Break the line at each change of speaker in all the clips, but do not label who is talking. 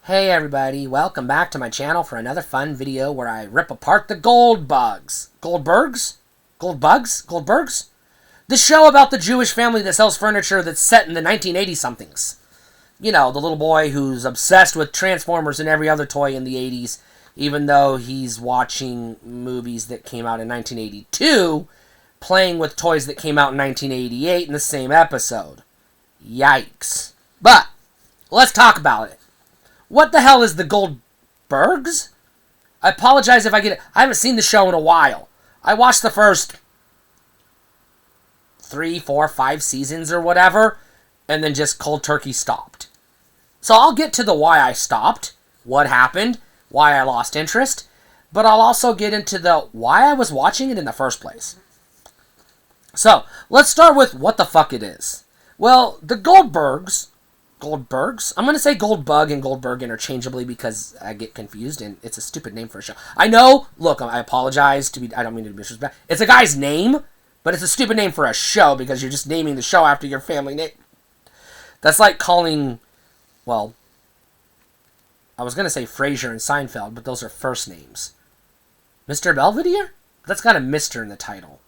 Hey everybody, welcome back to my channel for another fun video where I rip apart the Goldbugs. Goldbergs? Goldbergs? The show about the Jewish family that sells furniture that's set in the 1980-somethings. You know, the little boy who's obsessed with Transformers and every other toy in the 80s, even though he's watching movies that came out in 1982, playing with toys that came out in 1988 in the same episode. Yikes. But, let's talk about it. What the hell is the Goldbergs? I apologize if I get it. I haven't seen the show in a while. I watched the first 3, 4, 5 seasons or whatever, and then just cold turkey stopped. So I'll get to the why I stopped, what happened, why I lost interest, but I'll also get into the why I was watching it in the first place. So, let's start with what the fuck it is. Well, the Goldbergs, I'm going to say Goldbug and Goldberg interchangeably because I get confused and it's a stupid name for a show. I know, look, I apologize I don't mean to be disrespectful. It's a guy's name, but it's a stupid name for a show because you're just naming the show after your family name. That's like calling, well, I was going to say Frasier and Seinfeld, but those are first names. Mr. Belvedere? That's got a Mr. in the title.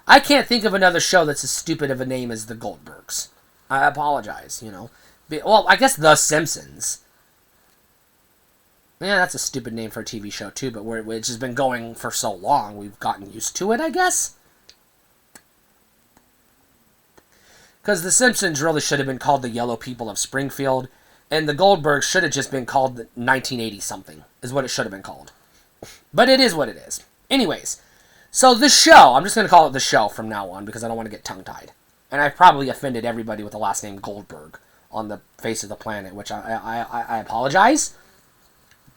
I can't think of another show that's as stupid of a name as the Goldbergs. I apologize, you know. Well, I guess The Simpsons. Yeah, that's a stupid name for a TV show, too, but which has been going for so long, we've gotten used to it, I guess? Because The Simpsons really should have been called The Yellow People of Springfield, and the Goldbergs should have just been called 1980-something, is what it should have been called. But it is what it is. Anyways, so the show, I'm just going to call it The Show from now on, because I don't want to get tongue-tied. And I've probably offended everybody with the last name Goldberg on the face of the planet, which I apologize,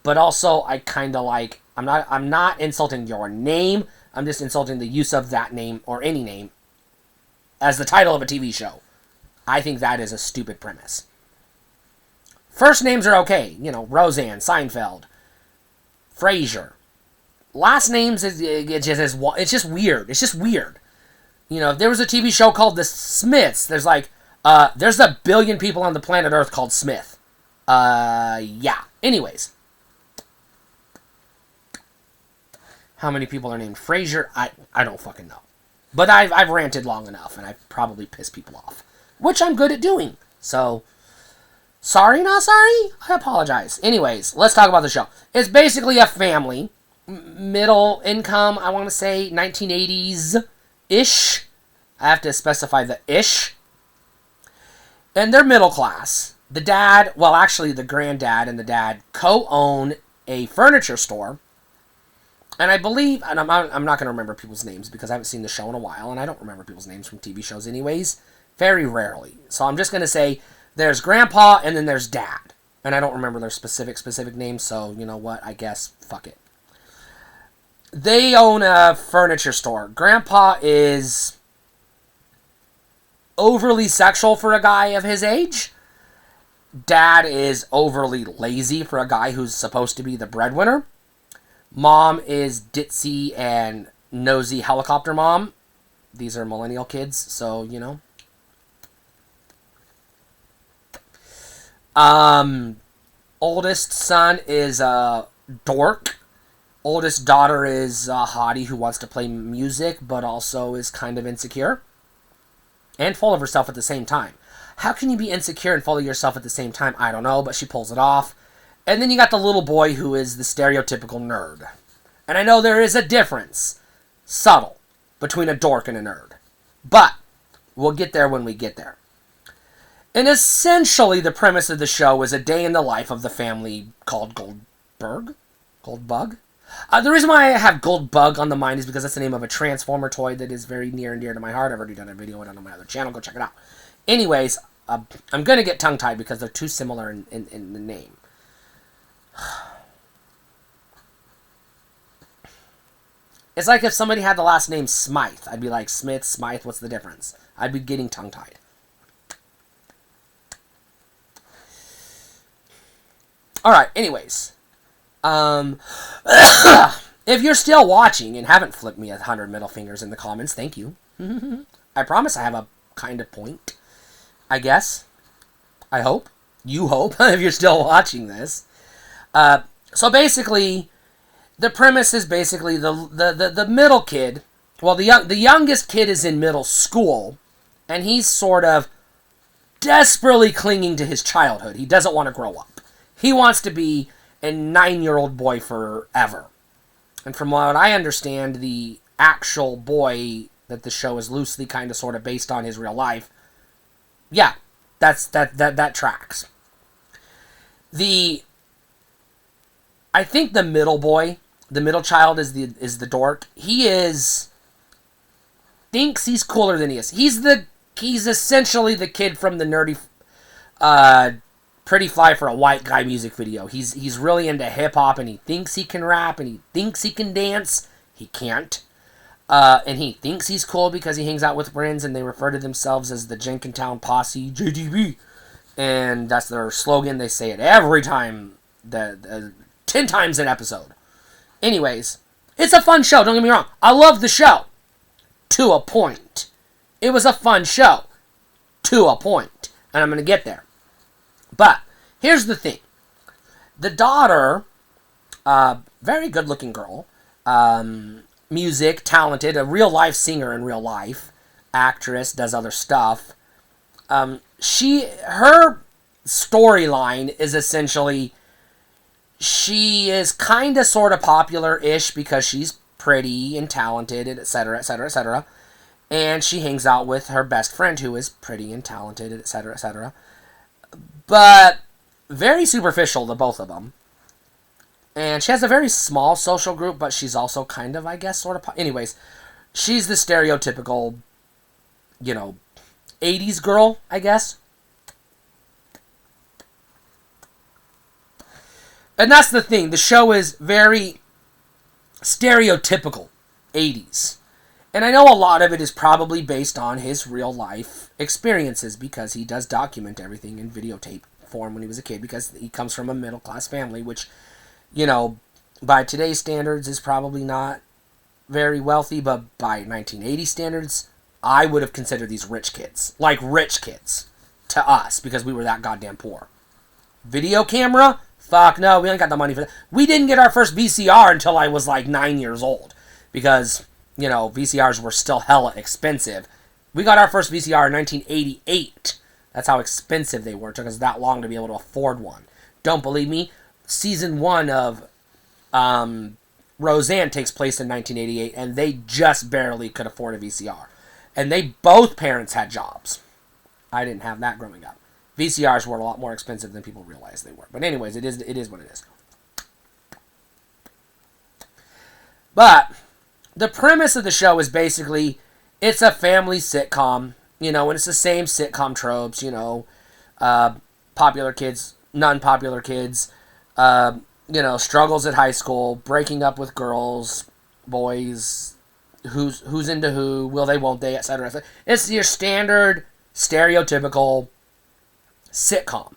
but also I kind of like, I'm not insulting your name, I'm just insulting the use of that name, or any name, as the title of a TV show. I think that is a stupid premise. First names are okay, you know, Roseanne, Seinfeld, Frasier. Last names, it's just weird, it's just weird. You know, if there was a TV show called The Smiths, there's like, there's a billion people on the planet Earth called Smith. Yeah. Anyways. How many people are named Frasier? I don't fucking know. But I've ranted long enough, and I've probably pissed people off. Which I'm good at doing. So, sorry, not sorry? I apologize. Anyways, let's talk about the show. It's basically a family. Middle income, I want to say 1980s-ish. I have to specify the ish. And they're middle class. The dad, well, actually the granddad and the dad co-own a furniture store. And I believe, and I'm not going to remember people's names because I haven't seen the show in a while, and I don't remember people's names from TV shows anyways, very rarely. So I'm just going to say there's grandpa and then there's dad. And I don't remember their specific names, so you know what, I guess, fuck it. They own a furniture store. Grandpa is overly sexual for a guy of his age. Dad is overly lazy for a guy who's supposed to be the breadwinner. Mom is ditzy and nosy helicopter mom. These are millennial kids, so, you know. Oldest son is a dork. Oldest daughter is a hottie who wants to play music, but also is kind of insecure. And full of herself at the same time. How can you be insecure and full of yourself at the same time? I don't know, but she pulls it off. And then you got the little boy who is the stereotypical nerd. And I know there is a difference, subtle, between a dork and a nerd. But we'll get there when we get there. And essentially the premise of the show is a day in the life of the family called Goldberg? Goldbug? The reason why I have Goldbug on the mind is because that's the name of a Transformer toy that is very near and dear to my heart. I've already done a video on it on my other channel. Go check it out. Anyways, I'm going to get tongue-tied because they're too similar in the name. It's like if somebody had the last name Smythe. I'd be like, Smith, Smythe, what's the difference? I'd be getting tongue-tied. Alright, anyways. If you're still watching and haven't flipped me 100 middle fingers in the comments, thank you. I promise I have a kind of point. I guess. I hope. You hope, if you're still watching this. So basically, the premise is basically the middle kid. Well, the youngest kid is in middle school, and he's sort of desperately clinging to his childhood. He doesn't want to grow up. He wants to be a 9-year-old boy forever. And from what I understand, the actual boy that the show is loosely kind of sort of based on his real life, yeah, that tracks. I think the middle boy, the middle child is the dork. He thinks he's cooler than he is. He's essentially the kid from the nerdy Pretty Fly for a White Guy music video. He's really into hip-hop, and he thinks he can rap, and he thinks he can dance. He can't. And he thinks he's cool because he hangs out with friends, and they refer to themselves as the Jenkintown Posse, JDB. And that's their slogan. They say it every time, 10 times an episode. Anyways, it's a fun show, don't get me wrong. I love the show. To a point. It was a fun show. To a point. And I'm going to get there. But, here's the thing. The daughter, very good-looking girl, music, talented, a real-life singer in real life, actress, does other stuff. Her storyline is essentially, she is kind of sort of popular-ish because she's pretty and talented, etc., etc., etc., and she hangs out with her best friend who is pretty and talented, etc., etc., but very superficial, the both of them. And she has a very small social group, but she's also kind of, I guess, sort of... Anyways, she's the stereotypical, 80s girl, I guess. And that's the thing. The show is very stereotypical 80s. And I know a lot of it is probably based on his real life experiences because he does document everything in videotape form when he was a kid because he comes from a middle class family, which, by today's standards is probably not very wealthy, but by 1980 standards, I would have considered these rich kids. Like rich kids to us because we were that goddamn poor. Video camera? Fuck no, we ain't got the money for that. We didn't get our first VCR until I was like 9 years old because... VCRs were still hella expensive. We got our first VCR in 1988. That's how expensive they were. It took us that long to be able to afford one. Don't believe me? Season 1 of Roseanne takes place in 1988, and they just barely could afford a VCR. And both parents had jobs. I didn't have that growing up. VCRs were a lot more expensive than people realized they were. But anyways, it is what it is. But... the premise of the show is basically, it's a family sitcom, and it's the same sitcom tropes, popular kids, non-popular kids, struggles at high school, breaking up with girls, boys, who's into who, will they, won't they, etc. It's your standard, stereotypical sitcom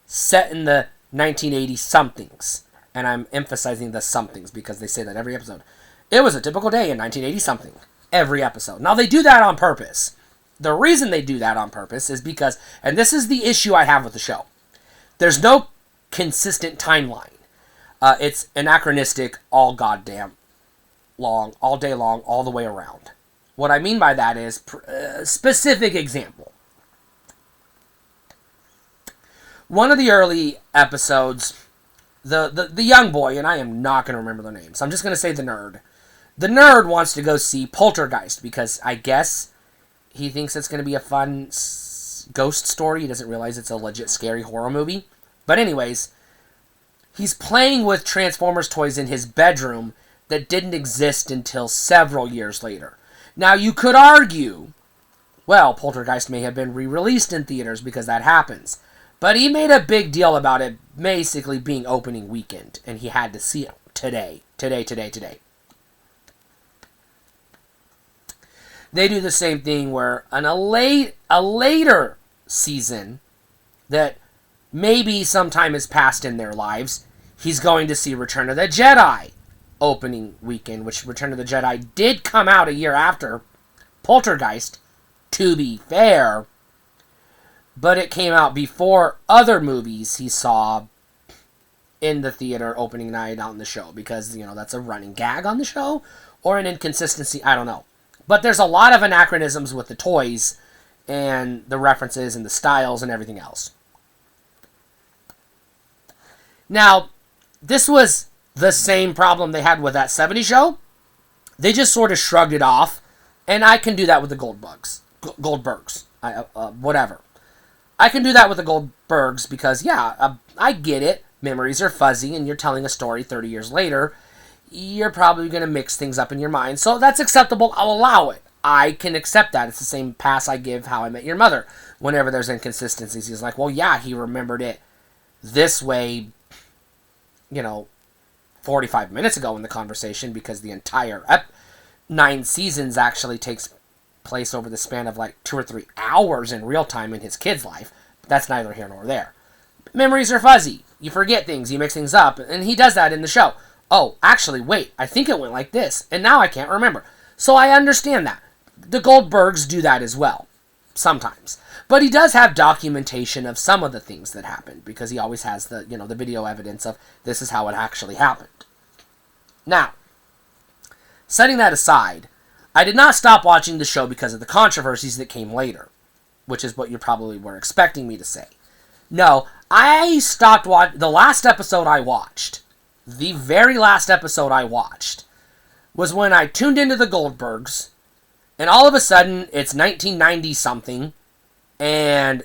set in the 1980-somethings, and I'm emphasizing the somethings because they say that every episode. It was a typical day in 1980-something. Every episode. Now, they do that on purpose. The reason they do that on purpose is because, and this is the issue I have with the show, there's no consistent timeline. It's anachronistic all goddamn long, all day long, all the way around. What I mean by that is, specific example. One of the early episodes, the young boy, and I am not going to remember their names, I'm just going to say the nerd. The nerd wants to go see Poltergeist because I guess he thinks it's going to be a fun ghost story. He doesn't realize it's a legit scary horror movie. But anyways, he's playing with Transformers toys in his bedroom that didn't exist until several years later. Now, you could argue, well, Poltergeist may have been re-released in theaters because that happens. But he made a big deal about it basically being opening weekend, and he had to see it today. They do the same thing where on a later season that maybe some time has passed in their lives, he's going to see Return of the Jedi opening weekend, which Return of the Jedi did come out a year after Poltergeist, to be fair, but it came out before other movies he saw in the theater opening night on the show because, that's a running gag on the show or an inconsistency. I don't know. But there's a lot of anachronisms with the toys and the references and the styles and everything else. Now, this was the same problem they had with that 70s show. They just sort of shrugged it off, and I can do that with the Goldbergs. Whatever. I can do that with the Goldbergs because, I get it. Memories are fuzzy, and you're telling a story 30 years later. You're probably going to mix things up in your mind. So that's acceptable. I'll allow it. I can accept that. It's the same pass I give How I Met Your Mother. Whenever there's inconsistencies, he's like, well, yeah, he remembered it this way, 45 minutes ago in the conversation because the entire 9 seasons actually takes place over the span of like 2 or 3 hours in real time in his kid's life. But that's neither here nor there. Memories are fuzzy. You forget things. You mix things up. And he does that in the show. Oh, actually, wait. I think it went like this. And now I can't remember. So I understand that. The Goldbergs do that as well. Sometimes. But he does have documentation of some of the things that happened. Because he always has the video evidence of this is how it actually happened. Now, setting that aside, I did not stop watching the show because of the controversies that came later. Which is what you probably were expecting me to say. No, I stopped watching. The last episode I watched, the very last episode I watched, was when I tuned into the Goldbergs, and all of a sudden, it's 1990-something, and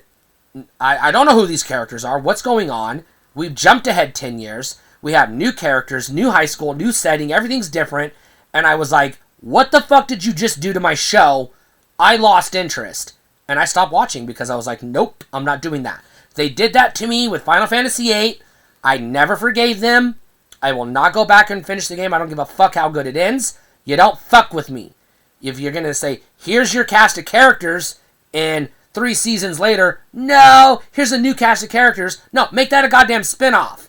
I don't know who these characters are, what's going on, we've jumped ahead 10 years, we have new characters, new high school, new setting, everything's different, and I was like, what the fuck did you just do to my show? I lost interest, and I stopped watching because I was like, nope, I'm not doing that. They did that to me with Final Fantasy VIII. I never forgave them. I will not go back and finish the game. I don't give a fuck how good it ends. You don't fuck with me. If you're going to say, here's your cast of characters, and 3 seasons later, no, here's a new cast of characters. No, make that a goddamn spinoff.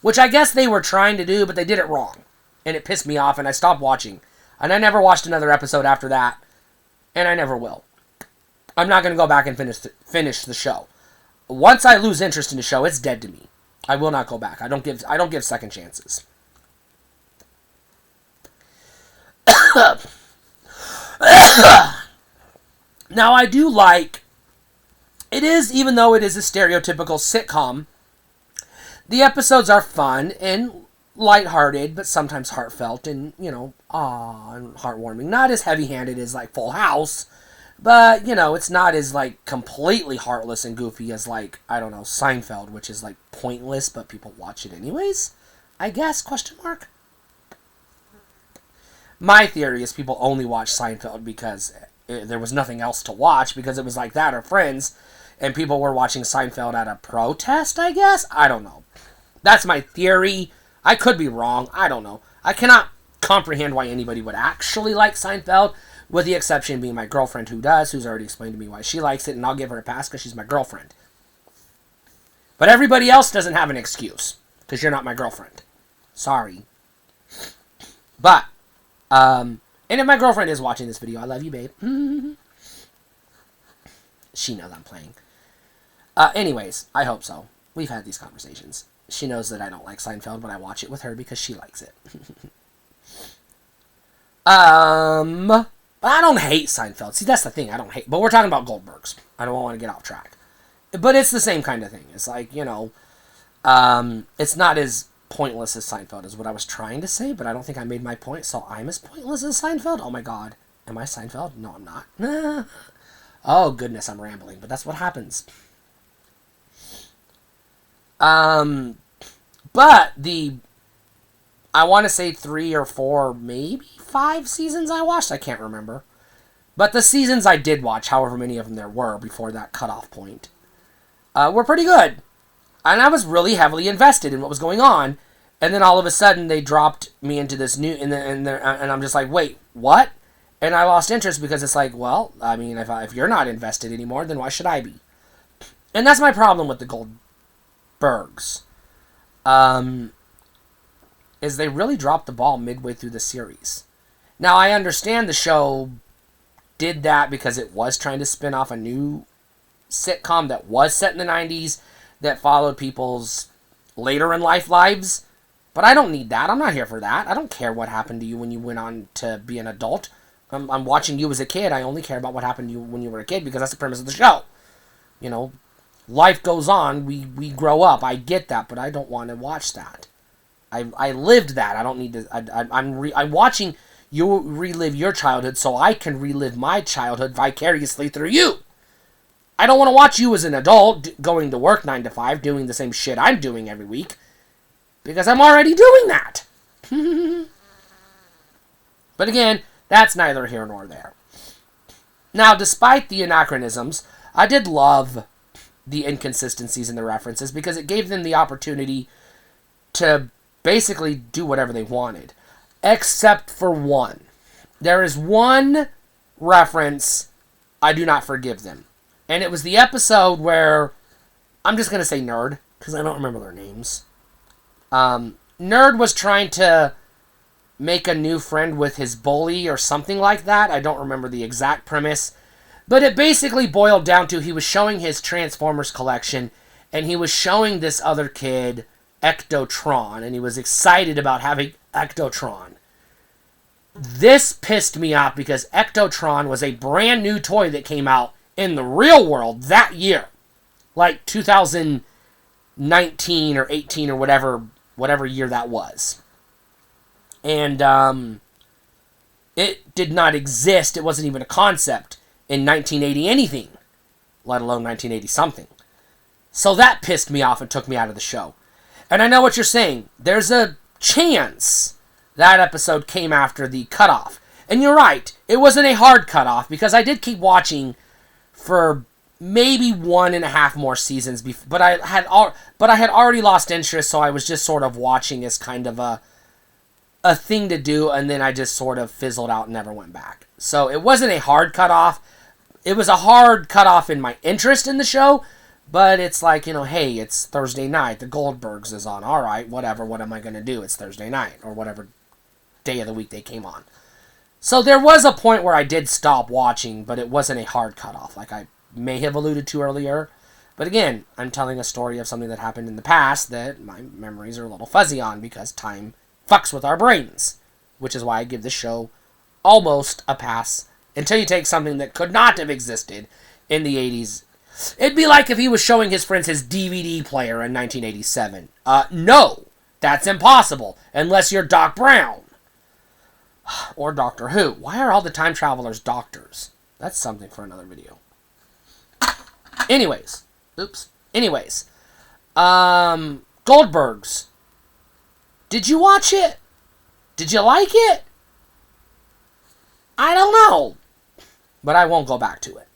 Which I guess they were trying to do, but they did it wrong. And it pissed me off, and I stopped watching. And I never watched another episode after that. And I never will. I'm not going to go back and finish the show. Once I lose interest in the show, it's dead to me. I will not go back. I don't give second chances. Now, I do like it is, even though it is a stereotypical sitcom, the episodes are fun and lighthearted, but sometimes heartfelt and, and heartwarming. Not as heavy-handed as, like, Full House, but, it's not as, like, completely heartless and goofy as, like, I don't know, Seinfeld, which is, like, pointless, but people watch it anyways, I guess, question mark? My theory is people only watch Seinfeld because there was nothing else to watch, because it was like that or Friends, and people were watching Seinfeld at a protest, I guess? I don't know. That's my theory. I could be wrong. I don't know. I cannot comprehend why anybody would actually like Seinfeld, with the exception being my girlfriend who does, who's already explained to me why she likes it, and I'll give her a pass because she's my girlfriend. But everybody else doesn't have an excuse, because you're not my girlfriend. Sorry. But, and if my girlfriend is watching this video, I love you, babe. She knows I'm playing. Anyways, I hope so. We've had these conversations. She knows that I don't like Seinfeld, but I watch it with her because she likes it. But I don't hate Seinfeld. See, that's the thing. I don't hate. But we're talking about Goldbergs. I don't want to get off track. But it's the same kind of thing. It's like, it's not as pointless as Seinfeld is what I was trying to say, but I don't think I made my point, so I'm as pointless as Seinfeld? Oh my god. Am I Seinfeld? No, I'm not. Oh, goodness, I'm rambling, but that's what happens. But I want to say 3 or 4, maybe 5 seasons I watched. I can't remember. But the seasons I did watch, however many of them there were before that cutoff point, were pretty good. And I was really heavily invested in what was going on. And then all of a sudden they dropped me into this new, and I'm just like, wait, what? And I lost interest because it's like, well, I mean, if you're not invested anymore, then why should I be? And that's my problem with the Goldbergs. Is they really dropped the ball midway through the series. Now, I understand the show did that because it was trying to spin off a new sitcom that was set in the 90s that followed people's later in life lives. But I don't need that. I'm not here for that. I don't care what happened to you when you went on to be an adult. I'm watching you as a kid. I only care about what happened to you when you were a kid because that's the premise of the show. You know, life goes on. We grow up. I get that, but I don't want to watch that. I lived that. I don't need to. I'm watching you relive your childhood so I can relive my childhood vicariously through you. I don't want to watch you as an adult going to work 9 to 5, doing the same shit I'm doing every week. Because I'm already doing that. But again, that's neither here nor there. Now, despite the anachronisms, I did love the inconsistencies in the references because it gave them the opportunity to basically do whatever they wanted. Except for one. There is one reference I do not forgive them. And it was the episode where, I'm just going to say Nerd, because I don't remember their names. Nerd was trying to make a new friend with his bully or something like that. I don't remember the exact premise. But it basically boiled down to he was showing his Transformers collection and he was showing this other kid Ectotron and he was excited about having Ectotron. This pissed me off because Ectotron was a brand new toy that came out in the real world that year. Like 2019 or 18 or whatever year that was. And it did not exist. It wasn't even a concept in 1980 anything, let alone 1980 something. So that pissed me off and took me out of the show. And I know what you're saying. There's a chance that episode came after the cutoff. And you're right. It wasn't a hard cutoff because I did keep watching for maybe 1.5 more seasons before, but I had already lost interest, so I was just sort of watching as kind of a thing to do, and then I just sort of fizzled out and never went back. So it wasn't a hard cutoff. It was a hard cutoff in my interest in the show, but it's like, hey, it's Thursday night, the Goldbergs is on. All right, whatever, what am I going to do? It's Thursday night, or whatever day of the week they came on. So there was a point where I did stop watching, but it wasn't a hard cutoff, like I may have alluded to earlier. But again, I'm telling a story of something that happened in the past that my memories are a little fuzzy on because time fucks with our brains, which is why I give this show almost a pass until you take something that could not have existed in the 80s. It'd be like if he was showing his friends his DVD player in 1987. No, that's impossible, unless you're Doc Brown. Or Doctor Who. Why are all the time travelers doctors? That's something for another video. Anyways. Goldbergs. Did you watch it? Did you like it? I don't know. But I won't go back to it.